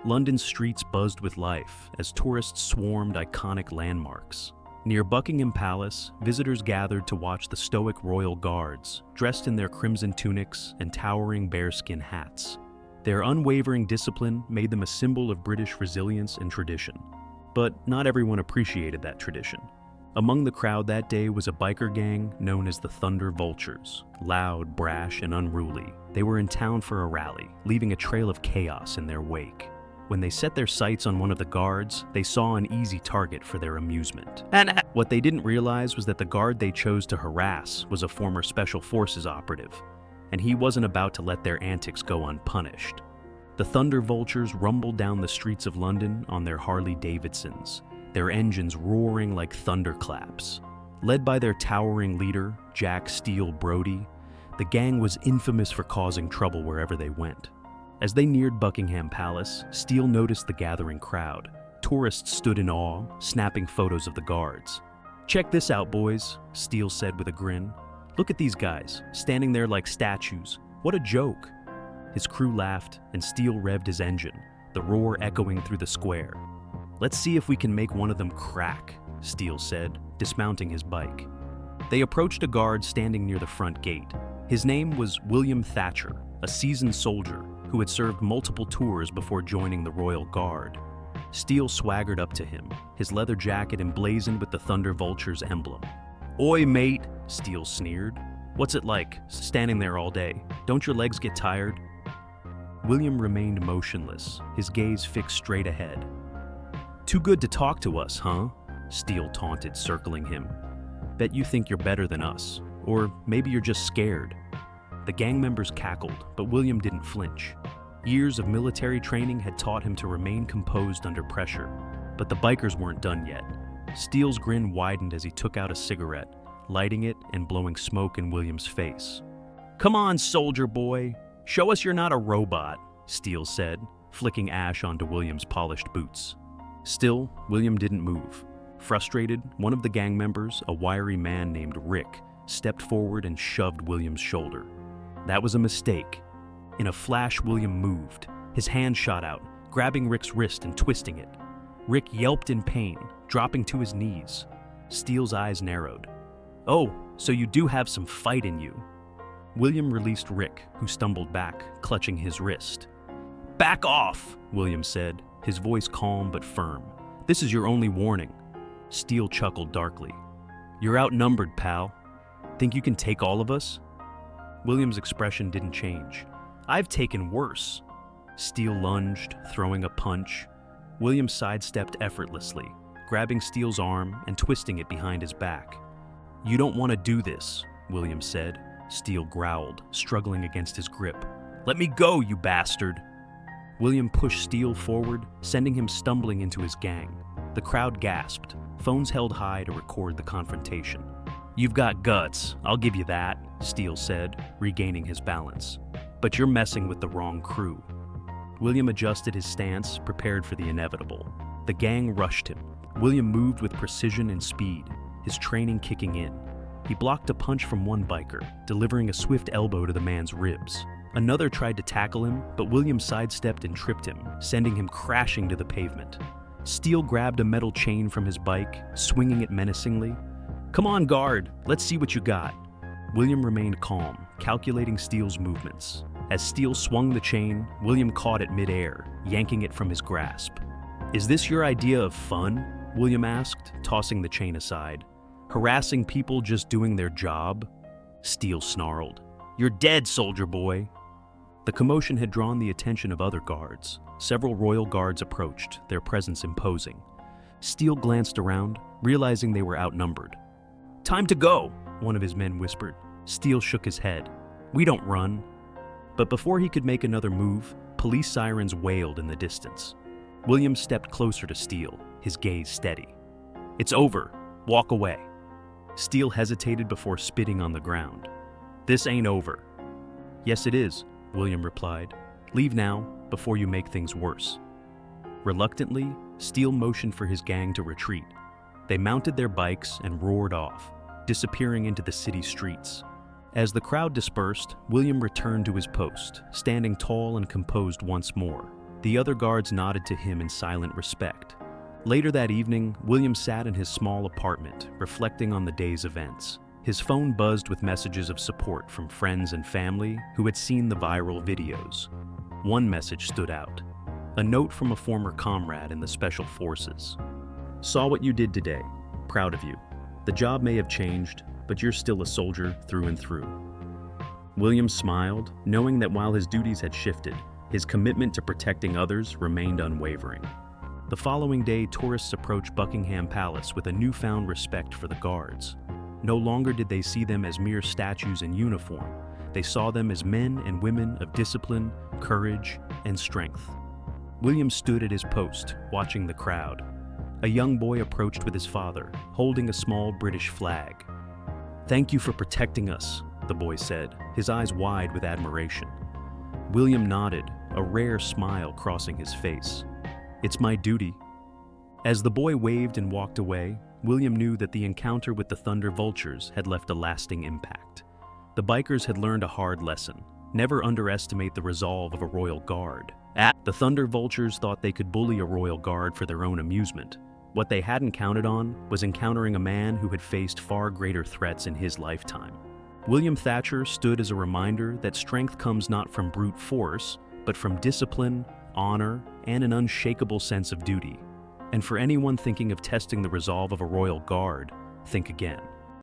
London's streets buzzed with life as tourists swarmed iconic landmarks. Near Buckingham Palace, visitors gathered to watch the stoic royal guards, dressed in their crimson tunics and towering bearskin hats. Their unwavering discipline made them a symbol of British resilience and tradition. But not everyone appreciated that tradition. Among the crowd that day was a biker gang known as the Thunder Vultures. Loud, brash, and unruly, they were in town for a rally, leaving a trail of chaos in their wake. When they set their sights on one of the guards, they saw an easy target for their amusement. And what they didn't realize was that the guard they chose to harass was a former Special Forces operative, and he wasn't about to let their antics go unpunished. The Thunder Vultures rumbled down the streets of London on their Harley-Davidsons, their engines roaring like thunderclaps. Led by their towering leader, Jack Steele Brodie, the gang was infamous for causing trouble wherever they went. As they neared Buckingham Palace, Steele noticed the gathering crowd. Tourists stood in awe, snapping photos of the guards. "Check this out, boys," Steele said with a grin. "Look at these guys, standing there like statues. What a joke." His crew laughed, and Steele revved his engine, the roar echoing through the square. "Let's see if we can make one of them crack," Steele said, dismounting his bike. They approached a guard standing near the front gate. His name was William Thatcher, a seasoned soldier who had served multiple tours before joining the Royal Guard. Steele swaggered up to him, his leather jacket emblazoned with the Thunder Vulture's emblem. "Oi, mate," Steele sneered. "What's it like, standing there all day? Don't your legs get tired?" William remained motionless, his gaze fixed straight ahead. "Too good to talk to us, huh?" Steele taunted, circling him. "Bet you think you're better than us. Or maybe you're just scared." The gang members cackled, but William didn't flinch. Years of military training had taught him to remain composed under pressure. But the bikers weren't done yet. Steele's grin widened as he took out a cigarette, lighting it and blowing smoke in William's face. "Come on, soldier boy. Show us you're not a robot," Steele said, flicking ash onto William's polished boots. Still, William didn't move. Frustrated, one of the gang members, a wiry man named Rick, stepped forward and shoved William's shoulder. That was a mistake. In a flash, William moved. His hand shot out, grabbing Rick's wrist and twisting it. Rick yelped in pain, dropping to his knees. Steele's eyes narrowed. "Oh, so you do have some fight in you." William released Rick, who stumbled back, clutching his wrist. "Back off," William said, his voice calm but firm. "This is your only warning." Steele chuckled darkly. "You're outnumbered, pal. Think you can take all of us?" William's expression didn't change. "I've taken worse." Steele lunged, throwing a punch. William sidestepped effortlessly, grabbing Steele's arm and twisting it behind his back. "You don't want to do this," William said. Steele growled, struggling against his grip. "Let me go, you bastard!" William pushed Steele forward, sending him stumbling into his gang. The crowd gasped, phones held high to record the confrontation. "You've got guts, I'll give you that," Steele said, regaining his balance. "But you're messing with the wrong crew." William adjusted his stance, prepared for the inevitable. The gang rushed him. William moved with precision and speed, his training kicking in. He blocked a punch from one biker, delivering a swift elbow to the man's ribs. Another tried to tackle him, but William sidestepped and tripped him, sending him crashing to the pavement. Steele grabbed a metal chain from his bike, swinging it menacingly. "Come on, guard, let's see what you got." William remained calm, calculating Steele's movements. As Steele swung the chain, William caught it mid-air, yanking it from his grasp. "Is this your idea of fun?" William asked, tossing the chain aside. "Harassing people just doing their job?" Steele snarled. "You're dead, soldier boy." The commotion had drawn the attention of other guards. Several royal guards approached, their presence imposing. Steele glanced around, realizing they were outnumbered. "Time to go," one of his men whispered. Steele shook his head. "We don't run." But before he could make another move, police sirens wailed in the distance. William stepped closer to Steele, his gaze steady. "It's over. Walk away." Steele hesitated before spitting on the ground. "This ain't over." "Yes, it is," William replied. "Leave now, before you make things worse." Reluctantly, Steele motioned for his gang to retreat. They mounted their bikes and roared off, disappearing into the city streets. As the crowd dispersed, William returned to his post, standing tall and composed once more. The other guards nodded to him in silent respect. Later that evening, William sat in his small apartment, reflecting on the day's events. His phone buzzed with messages of support from friends and family who had seen the viral videos. One message stood out, a note from a former comrade in the Special Forces. "Saw what you did today. Proud of you. The job may have changed, but you're still a soldier through and through." William smiled, knowing that while his duties had shifted, his commitment to protecting others remained unwavering. The following day, tourists approached Buckingham Palace with a newfound respect for the guards. No longer did they see them as mere statues in uniform. They saw them as men and women of discipline, courage, and strength. William stood at his post, watching the crowd. A young boy approached with his father, holding a small British flag. "Thank you for protecting us," the boy said, his eyes wide with admiration. William nodded, a rare smile crossing his face. "It's my duty." As the boy waved and walked away, William knew that the encounter with the Thunder Vultures had left a lasting impact. The bikers had learned a hard lesson. Never underestimate the resolve of a royal guard. The Thunder Vultures thought they could bully a royal guard for their own amusement. What they hadn't counted on was encountering a man who had faced far greater threats in his lifetime. William Thatcher stood as a reminder that strength comes not from brute force, but from discipline, honor, and an unshakable sense of duty. And for anyone thinking of testing the resolve of a royal guard, think again.